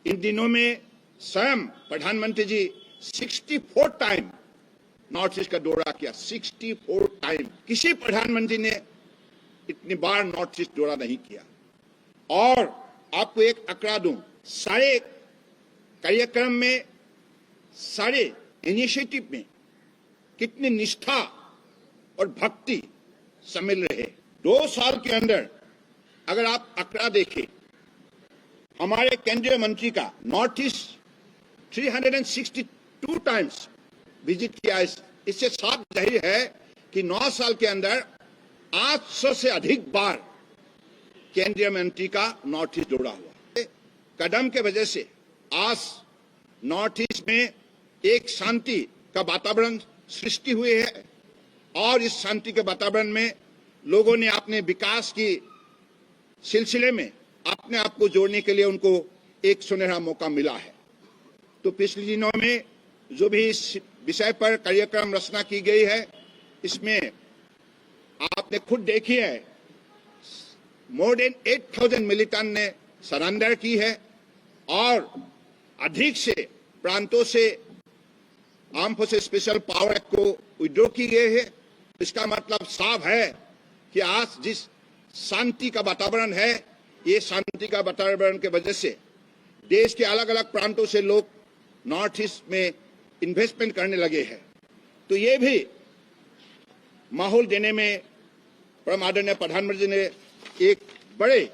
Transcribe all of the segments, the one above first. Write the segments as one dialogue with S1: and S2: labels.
S1: इन दिनों में स्वयं प्रधानमंत्री जी 64 टाइम नॉर्थ ईस्ट का दौरा किया। 64 टाइम। किसी प्रधानमंत्री ने इतनी बार नॉर्थ ईस्ट दौरा नहीं किया। और आपको एक आंकड़ा दूं, सारे कार्यक्रम में, सारे इनिशिएटिव में कितनी निष्ठा और भक्ति शामिल रहे। 2 साल के अंदर अगर आप आंकड़ा देखें, हमारे केंद्रीय मंत्री का नॉर्थ ईस्ट 362 टाइम्स विजिट किया। इससे साफ जाहिर है कि 9 साल के अंदर 800 से अधिक बार केंद्रीय मंत्री का नॉर्थ ईस्ट दौरा हुआ। कदम के वजह से आज नॉर्थ ईस्ट में एक शांति का वातावरण सृष्टि हुई है और इस शांति के वातावरण में लोगों ने अपने विकास की सिलसिले में अपने आप को जोड़ने के लिए उनको एक सुनहरा मौका मिला है। तो पिछले दिनों में जो भी इस विषय पर कार्यक्रम रचना की गई है, इसमें आपने खुद देखी है, मोर देन 8,000 मिलिटेंट ने सरेंडर की है और अधिक से प्रांतों से arm forces special power act को विड्रॉ की गई है। इसका मतलब साफ है कि आज जिस शांति का वातावरण है, ये शांति का वातावरण के वजह से देश के अलग अलग प्रांतों से लोग नॉर्थ ईस्ट में इन्वेस्टमेंट करने लगे हैं। तो ये भी माहौल देने में परम आदरणीय प्रधानमंत्री ने एक बड़े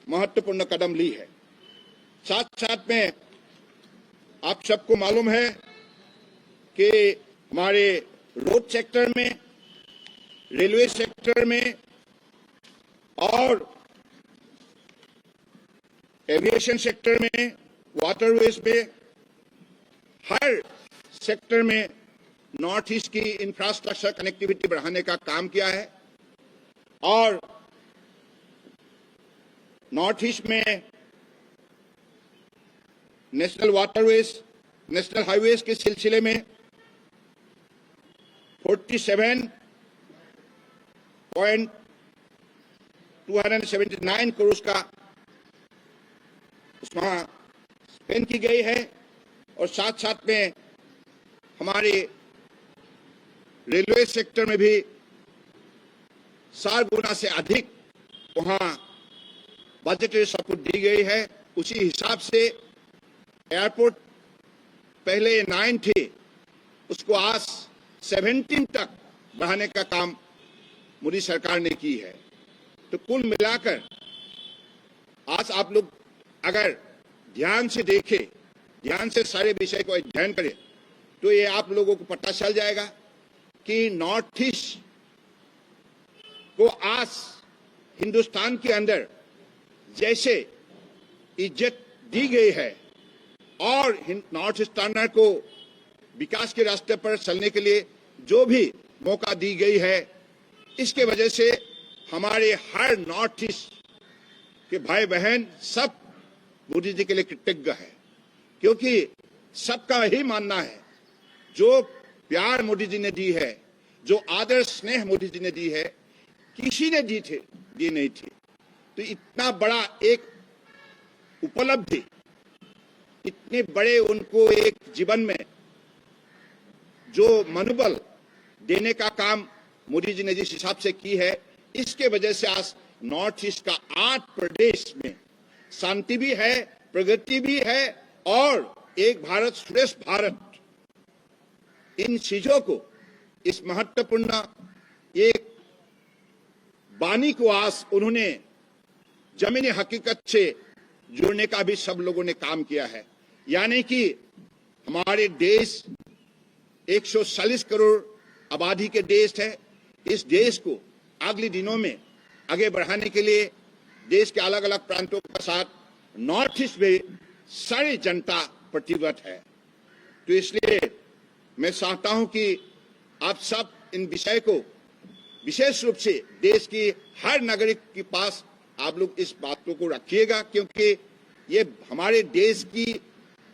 S1: महत्वपूर्ण कदम ली है। साथ साथ में आप सबको मालूम है कि हमारे रोड सेक्टर में, रेलवे सेक्टर में और एविएशन सेक्टर में, वाटरवेज में, हर सेक्टर में नॉर्थ ईस्ट की इंफ्रास्ट्रक्चर कनेक्टिविटी बढ़ाने का काम किया है। और नॉर्थ ईस्ट में नेशनल वाटरवेज, नेशनल हाईवेज के सिलसिले में 47.279 करोड़ का उसमें स्पेंड की गई है। और साथ साथ में हमारे रेलवे सेक्टर में भी 4 गुना से अधिक वहां बजटरी सपोर्ट दी गई है। उसी हिसाब से एयरपोर्ट पहले 9 थे, उसको आज 17 तक बढ़ाने का काम मोदी सरकार ने की है। तो कुल मिलाकर आज आप लोग अगर ध्यान से देखें, ध्यान से सारे विषय को अध्ययन करें, तो ये आप लोगों को पता चल जाएगा कि नॉर्थ ईस्ट को आज हिंदुस्तान के अंदर जैसे इज्जत दी गई है और नॉर्थ ईस्टर्नर को विकास के रास्ते पर चलने के लिए जो भी मौका दी गई है, इसके वजह से हमारे हर नॉर्थ ईस्ट के भाई बहन सब मोदी जी के लिए कृतज्ञ है। क्योंकि सबका यही मानना है, जो प्यार मोदी जी ने दी है, जो आदर स्नेह मोदी जी ने दी है, किसी ने दी नहीं थी। तो इतना बड़ा एक उपलब्धि, इतने बड़े उनको एक जीवन में जो मनोबल देने का काम मोदी जी ने जिस हिसाब से की है, इसके वजह से आज नॉर्थ ईस्ट का 8 प्रदेश में शांति भी है, प्रगति भी है और एक भारत श्रेष्ठ भारत, इन चीजों को, इस महत्वपूर्ण एक वाणी को आज उन्होंने जमीनी हकीकत से जोड़ने का भी सब लोगों ने काम किया है। यानी कि हमारे देश 140 करोड़ आबादी के देश है। इस देश को अगले दिनों में आगे बढ़ाने के लिए देश के अलग अलग प्रांतों के साथ नॉर्थ ईस्ट में सारी जनता प्रतिबद्ध है। तो इसलिए मैं चाहता हूं कि आप सब इन विषय को विशेष रूप से देश की हर नागरिक के पास आप लोग इस बातों को रखिएगा, क्योंकि ये हमारे देश की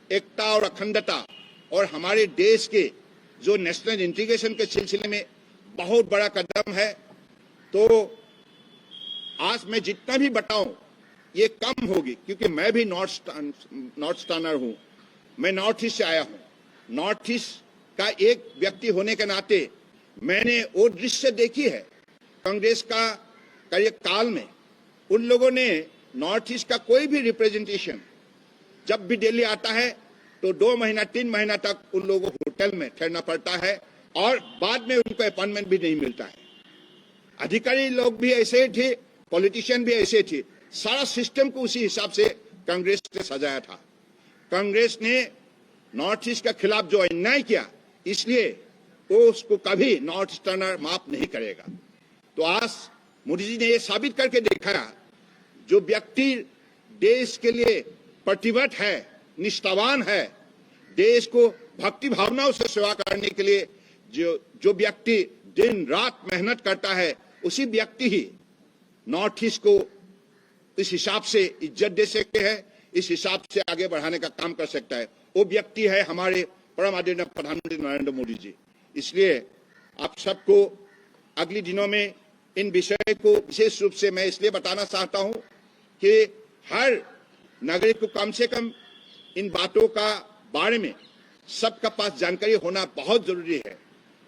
S1: एकता और अखंडता और हमारे देश के जो नेशनल इंटीग्रेशन के सिलसिले में बहुत बड़ा कदम है। तो आज मैं जितना भी बताऊं, ये कम होगी, क्योंकि मैं भी नॉर्थ स्टार्नर हूं, मैं नॉर्थ ईस्ट से आया हूं। नॉर्थ ईस्ट का एक व्यक्ति होने के नाते मैंने वो दृश्य देखी है कांग्रेस का कार्यकाल में। उन लोगों ने नॉर्थ ईस्ट का कोई भी रिप्रेजेंटेशन जब भी दिल्ली आता है तो 2 महीना 3 महीना तक उन लोगों को होटल में ठहरना पड़ता है और बाद में उनको अपॉइंटमेंट भी नहीं मिलता है। अधिकारी लोग भी ऐसे थे, पॉलिटिशियन भी ऐसे थे। सारा सिस्टम को उसी हिसाब से कांग्रेस ने सजाया था। कांग्रेस ने नॉर्थ ईस्ट के खिलाफ जो अन्याय किया, इसलिए वो उसको कभी नॉर्थ ईस्टर्नर माफ नहीं करेगा। तो आज मोदी जी ने ये साबित करके दिखाया, जो व्यक्ति देश के लिए प्रतिबद्ध है, निष्ठावान है, देश को भक्ति भावनाओं से सेवा करने के लिए जो व्यक्ति दिन रात मेहनत करता है, उसी व्यक्ति ही नॉर्थ ईस्ट को इस हिसाब से इज्जत दे सकते हैं, इस हिसाब से आगे बढ़ाने का काम कर सकता है। वो व्यक्ति है हमारे परम आदरणीय प्रधानमंत्री नरेंद्र मोदी जी। इसलिए आप सबको अगले दिनों में इन विषय को विशेष रूप से मैं इसलिए बताना चाहता हूं कि हर नागरिक को कम से कम इन बातों का बारे में सबका पास जानकारी होना बहुत जरूरी है।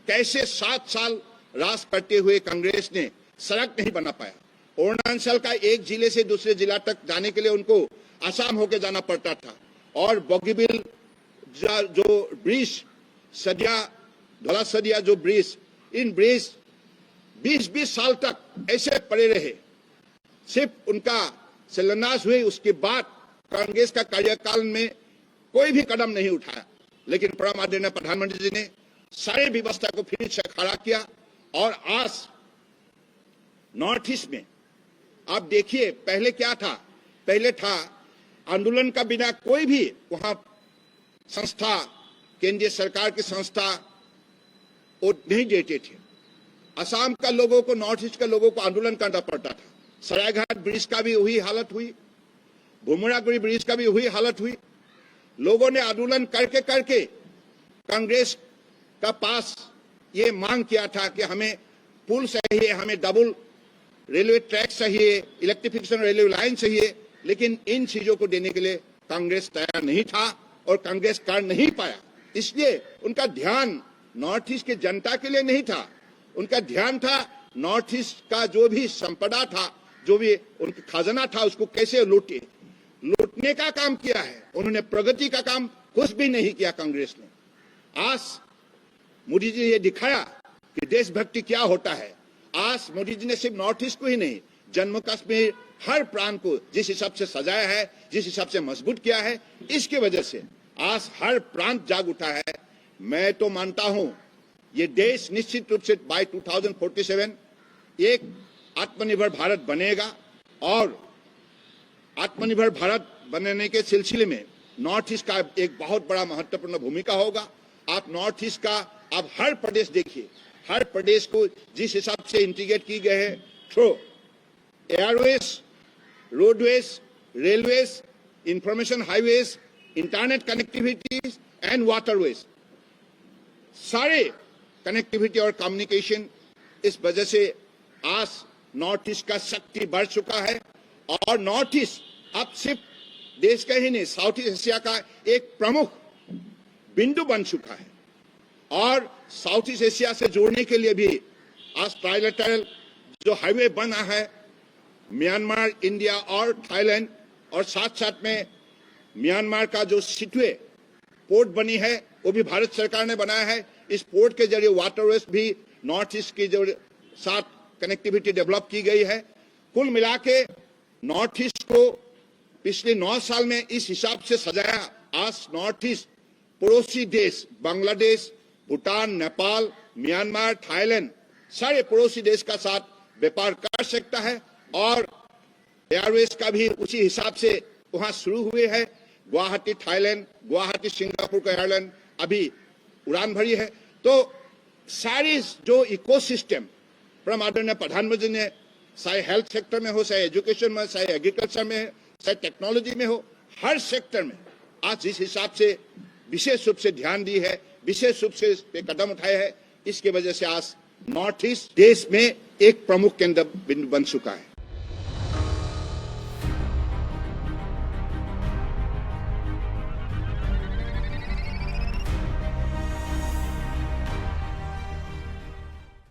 S1: कैसे 7 साल राज करते हुए कांग्रेस ने सड़क नहीं बना पाया। अरुणाचल का एक जिले से दूसरे जिला तक जाने के लिए उनको आसाम होकर जाना पड़ता था, और बोगीबिल जो ब्रिज, धौला सदिया जो ब्रिज, इन ब्रिज 20-20 साल तक ऐसे पड़े रहे। सिर्फ उनका शिलान्यास हुए, उसके बाद कांग्रेस का कार्यकाल में कोई भी कदम नहीं उठाया। लेकिन परम आदरणीय प्रधानमंत्री जी ने सारे व्यवस्था को फिर से खड़ा किया, और आज नॉर्थ ईस्ट में आप देखिए, पहले क्या था? पहले था आंदोलन का बिना कोई भी वहां संस्था, केंद्रीय सरकार की संस्था वो नहीं देते थे। असम का लोगों को, नॉर्थ ईस्ट के लोगों को आंदोलन करना पड़ता था। सरायघाट ब्रिज का भी वही हालत हुई, भुमरागुड़ी ब्रिज का भी वही हालत हुई। लोगों ने आंदोलन करके करके कांग्रेस का पास ये मांग किया था कि हमें पुल चाहिए, हमें डबल रेलवे ट्रैक चाहिए, इलेक्ट्रिफिकेशन रेलवे लाइन चाहिए। लेकिन इन चीजों को देने के लिए कांग्रेस तैयार नहीं था और कांग्रेस कर नहीं पाया। इसलिए उनका ध्यान नॉर्थ ईस्ट के जनता के लिए नहीं था, उनका ध्यान था नॉर्थ ईस्ट का जो भी संपदा था, जो भी उनका खजाना था, उसको कैसे लूटने का काम किया है। उन्होंने प्रगति का काम कुछ भी नहीं किया कांग्रेस ने। आज मोदी जी ने ये दिखाया कि देशभक्ति क्या होता है। आज मोदी जी ने सिर्फ नॉर्थ ईस्ट को ही नहीं, जम्मू कश्मीर हर प्रांत को जिस हिसाब से सजाया है, जिस हिसाब से मजबूत किया है, इसकी वजह से आज हर प्रांत जाग उठा है। मैं तो मानता हूं ये देश निश्चित रूप से बाय 2047 एक आत्मनिर्भर भारत बनेगा, और आत्मनिर्भर भारत बनने के सिलसिले में नॉर्थ ईस्ट का एक बहुत बड़ा महत्वपूर्ण भूमिका होगा। आप नॉर्थ ईस्ट का आप हर प्रदेश देखिए, हर प्रदेश को जिस हिसाब से इंटीग्रेट की गए है through Airways, roadways, railways, information highways, internet connectivities and waterways, सारे कनेक्टिविटी और कम्युनिकेशन, इस वजह से आज नॉर्थ ईस्ट का शक्ति बढ़ चुका है। और नॉर्थ ईस्ट अब सिर्फ देश का ही नहीं, साउथ ईस्ट एशिया का एक प्रमुख बिंदु बन चुका है। और साउथ ईस्ट एशिया से जोड़ने के लिए भी आज ट्राइलेटरल जो हाईवे बना है, म्यांमार, इंडिया और थाईलैंड, और साथ साथ में म्यांमार का जो सिटवे पोर्ट बनी है, वो भी भारत सरकार ने बनाया है। इस पोर्ट के जरिए वाटरवेज भी नॉर्थ ईस्ट की जो साथ कनेक्टिविटी डेवलप की गई है। कुल मिला के नॉर्थ ईस्ट को पिछले 9 साल में इस हिसाब से सजाया। आज नॉर्थ ईस्ट पड़ोसी देश बांग्लादेश, भूटान, नेपाल, म्यांमार, थाईलैंड, सारे पड़ोसी देश का साथ व्यापार कर सकता है। और एयरवेज का भी उसी हिसाब से वहां शुरू हुए हैं। गुवाहाटी थाईलैंड, गुवाहाटी सिंगापुर का एयरलाइन अभी उड़ान भरी है। तो सारी जो इकोसिस्टम परम आदरणीय प्रधानमंत्री ने, चाहे हेल्थ सेक्टर में हो, चाहे एजुकेशन में, चाहे एग्रीकल्चर में, चाहे टेक्नोलॉजी में हो, हर सेक्टर में आज जिस हिसाब से विशेष रूप से ध्यान दी है, विशेष रूप से इस पे कदम उठाए हैं, इसकी वजह से आज नॉर्थ ईस्ट देश में एक प्रमुख केंद्र बिंदु बन चुका है।